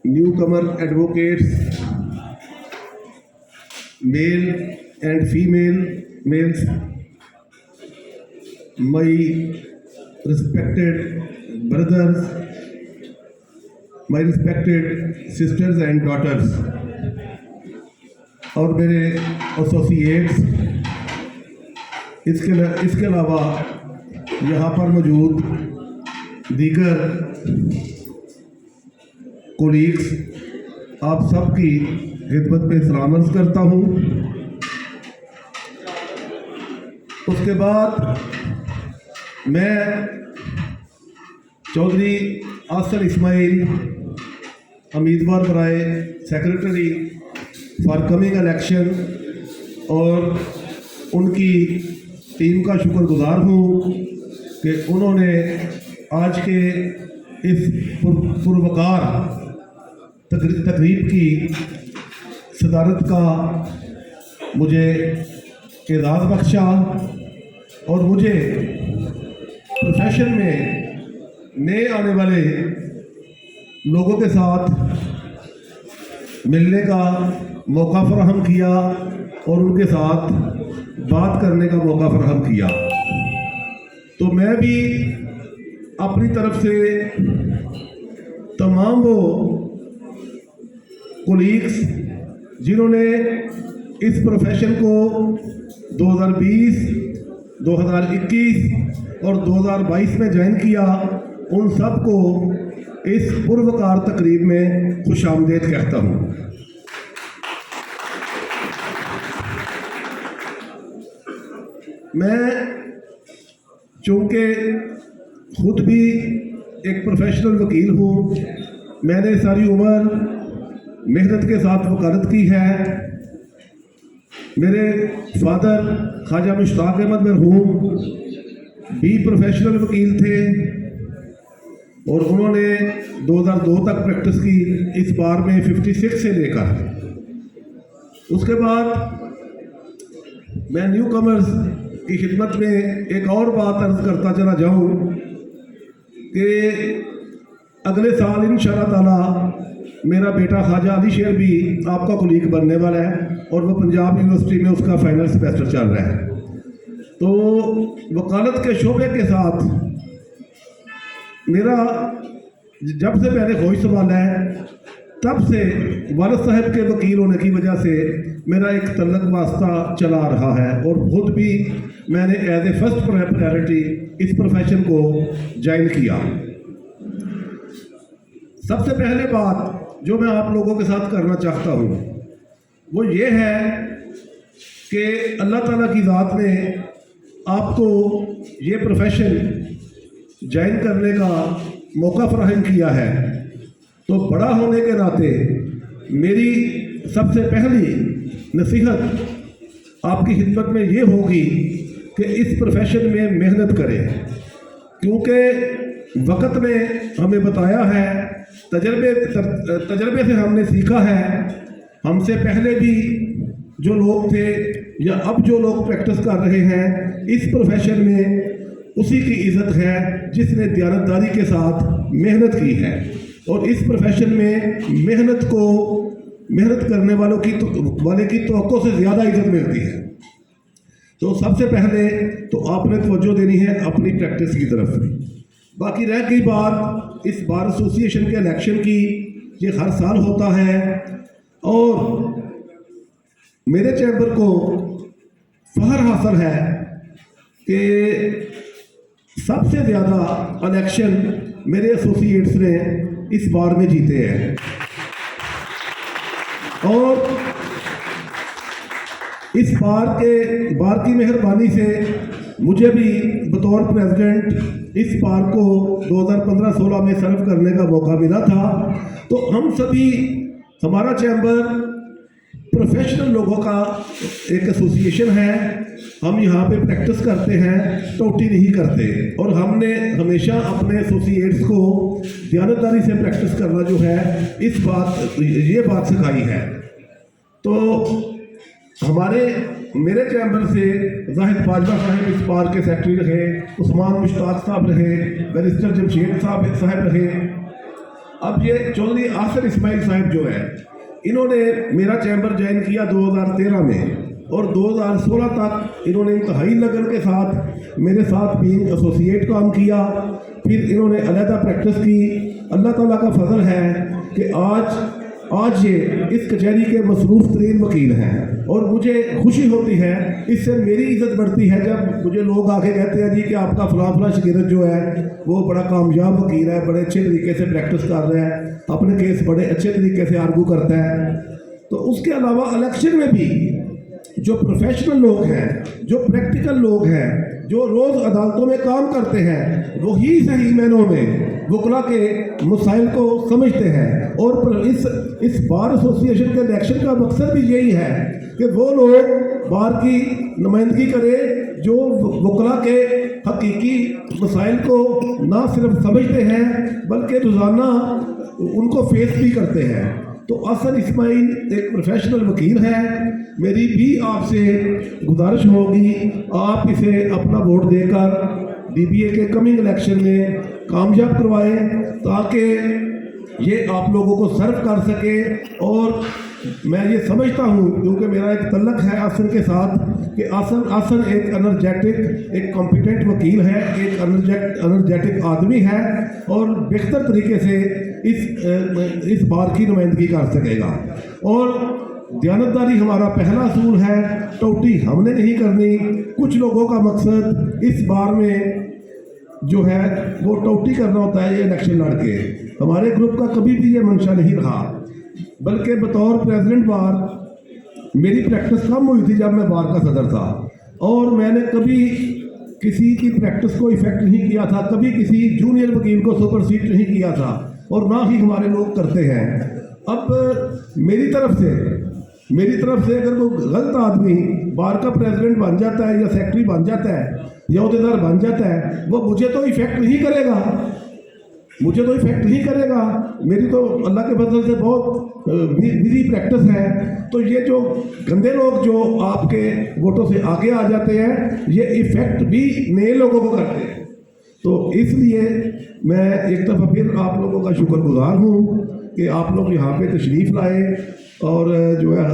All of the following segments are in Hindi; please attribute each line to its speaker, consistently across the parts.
Speaker 1: Newcomer advocates, male and female males, my respected brothers, my respected sisters and daughters, और मेरे एसोसिएट्स, इसके अलावा यहाँ पर मौजूद दीगर कोलीग्स, आप सबकी खिदमत में सलाम अर्ज़ करता हूँ। उसके बाद मैं चौधरी आसिफ इस्माइल, उम्मीदवार बराए सेक्रेटरी फॉर कमिंग इलेक्शन, और उनकी टीम का शुक्रगुजार हूँ कि उन्होंने आज के इस पुरवकार तकरीब की सदारत का मुझे एजाज़ बख्शा और मुझे प्रोफेशन में नए आने वाले लोगों के साथ मिलने का मौका फराहम किया और उनके साथ बात करने का मौका फराहम किया। तो मैं भी अपनी तरफ से तमाम वो कोलीग्स जिन्होंने इस प्रोफेशन को 2020, 2021 और 2022 में ज्वाइन किया, उन सबको इस पुरवकार तकरीब में खुशामदीद कहता हूँ। मैं चूँकि खुद भी एक प्रोफेशनल वकील हूँ, मैंने सारी उम्र मेहनत के साथ वकालत की है। मेरे फादर ख्वाजा मुश्ताक अहमद मरहूम भी प्रोफेशनल वकील थे और उन्होंने 2002 तक प्रैक्टिस की, इस बार में 56 से लेकर। उसके बाद मैं न्यू कमर्स की खिदमत में एक और बात अर्ज करता चला जाऊं कि अगले साल इंशाअल्लाह ताला मेरा बेटा ख्वाजा अली शेर भी आपका कोलीग बनने वाला है और वो पंजाब यूनिवर्सिटी में उसका फाइनल सेमेस्टर चल रहा है। तो वकालत के शोबे के साथ मेरा जब से मैंने खोज संभाला है, तब से वालिद साहब के वकील होने की वजह से मेरा एक तल्लक वास्ता चला रहा है और खुद भी मैंने एज ए फर्स्ट प्रायोरिटी इस प्रोफेशन को ज्वाइन किया। सबसे पहले बात जो मैं आप लोगों के साथ करना चाहता हूँ वो ये है कि अल्लाह ताला की ज़ात ने आपको ये प्रोफेशन ज्वाइन करने का मौका फराहम किया है, तो बड़ा होने के नाते मेरी सबसे पहली नसीहत आपकी खिदमत में ये होगी कि इस प्रोफेशन में मेहनत करें, क्योंकि वक़्त ने हमें बताया है, तजर्बे से हमने सीखा है, हमसे पहले भी जो लोग थे या अब जो लोग प्रैक्टिस कर रहे हैं इस प्रोफेशन में, उसी की इज़्ज़त है जिसने दयानतदारी के साथ मेहनत की है। और इस प्रोफेशन में मेहनत करने वाले की तवक्को से ज़्यादा इज़्ज़त मिलती है। तो सबसे पहले तो आपने तवज्जो देनी है अपनी प्रैक्टिस की तरफ। बाकी रह गई बात इस बार एसोसिएशन के इलेक्शन की, ये हर साल होता है और मेरे चैम्बर को फख्र हासिल है कि सबसे ज़्यादा इलेक्शन मेरे एसोसिएट्स ने इस बार में जीते हैं और इस बार की मेहरबानी से मुझे भी बतौर प्रेसिडेंट इस बार को 2015-16 में सर्व करने का मौका मिला था। तो हम सभी, हमारा चैम्बर प्रोफेशनल लोगों का एक एसोसिएशन है, हम यहाँ पे प्रैक्टिस करते हैं, टोटी नहीं करते, और हमने हमेशा अपने एसोसिएट्स को दयानतदारी से प्रैक्टिस करना जो है ये बात सिखाई है। तो मेरे चैम्बर से जाहिद बाजवा साहब इस बार के सेक्रेटरी रहे, उस्मान मुश्ताक साहब रहे, बैरिस्टर जमशेद साहब रहे, अब ये चौधरी आसिर इस्माइल साहब जो है, इन्होंने मेरा चैम्बर ज्वाइन किया 2013 में और 2016 तक इन्होंने इंतहाई लगन के साथ मेरे साथ भी एसोसिएट काम किया। फिर इन्होंने अलहदा प्रैक्टिस की। अल्लाह ताला का फजल है कि आज ये इस कचहरी के मसरूफ़ तरीन वकील हैं और मुझे खुशी होती है, इससे मेरी इज़्ज़त बढ़ती है जब मुझे लोग आके कहते हैं जी कि आपका फला शकीरत जो है वो बड़ा कामयाब वकील है, बड़े अच्छे तरीके से प्रैक्टिस कर रहा है, अपने केस बड़े अच्छे तरीके से आर्गू करता है। तो उसके अलावा इलेक्शन में भी जो प्रोफेशनल लोग हैं, जो प्रैक्टिकल लोग हैं, जो रोज़ अदालतों में काम करते हैं, वही सही मायनों में वकला के मसाइल को समझते हैं। और इस बार एसोसिएशन के इलेक्शन का मकसद भी यही है कि वो लोग बार की नुमाइंदगी करें जो वकला के हकीकी मसाइल को ना सिर्फ समझते हैं बल्कि रोज़ाना उनको फेस भी करते हैं। तो आसिर इस्माइल एक प्रोफेशनल वकील है। मेरी भी आपसे गुजारिश होगी, आप इसे अपना वोट देकर DBA के कमिंग इलेक्शन में कामयाब करवाएं ताकि ये आप लोगों को सर्व कर सके। और मैं ये समझता हूँ, क्योंकि मेरा एक तल्लक है आसन के साथ, कि आसन एक एनर्जेटिक, एक कॉम्पिटेंट वकील है, एक एनर्जेटिक आदमी है और बेहतर तरीके से इस बार की नुमाइंदगी कर सकेगा। और दयानतदारी हमारा पहला असूल है, टोटी हमने नहीं करनी। कुछ लोगों का मकसद इस बार में जो है वो टोटी करना होता है, ये इलेक्शन लड़के। हमारे ग्रुप का कभी भी ये मंशा नहीं रहा, बल्कि बतौर प्रेसिडेंट बार मेरी प्रैक्टिस कम हुई थी जब मैं बार का सदर था, और मैंने कभी किसी की प्रैक्टिस को इफेक्ट नहीं किया था, कभी किसी जूनियर वकील को सुपरसीड नहीं किया था, और ना ही हमारे लोग करते हैं। अब मेरी तरफ से अगर कोई गलत आदमी बार का प्रेसिडेंट बन जाता है या सेक्रेटरी बन जाता है या अहदेदार बन जाता है, वो मुझे तो इफेक्ट नहीं करेगा, मेरी तो अल्लाह के फजल से बहुत बिजी प्रैक्टिस है। तो ये जो गंदे लोग जो आपके वोटों से आगे आ जाते हैं, ये इफेक्ट भी नए लोगों को करते हैं। तो इसलिए मैं एक दफ़ा फिर आप लोगों का शुक्रगुजार हूँ कि आप लोग यहाँ पे तशरीफ़ लाए और जो है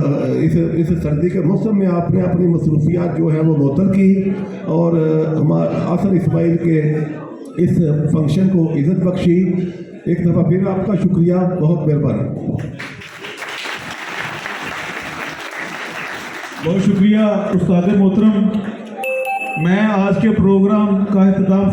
Speaker 1: इस सर्दी के मौसम में आपने अपनी मसरूफियात जो है वो मुअत्तल की और हमारे आसिर इस्माइल के इस फंक्शन को इज़्ज़त बख्शी। एक दफ़ा फिर आपका शुक्रिया, बहुत मेहरबानी।
Speaker 2: बहुत शुक्रिया उस्ताद मोहतरम। मैं आज के प्रोग्राम का इख्तिताम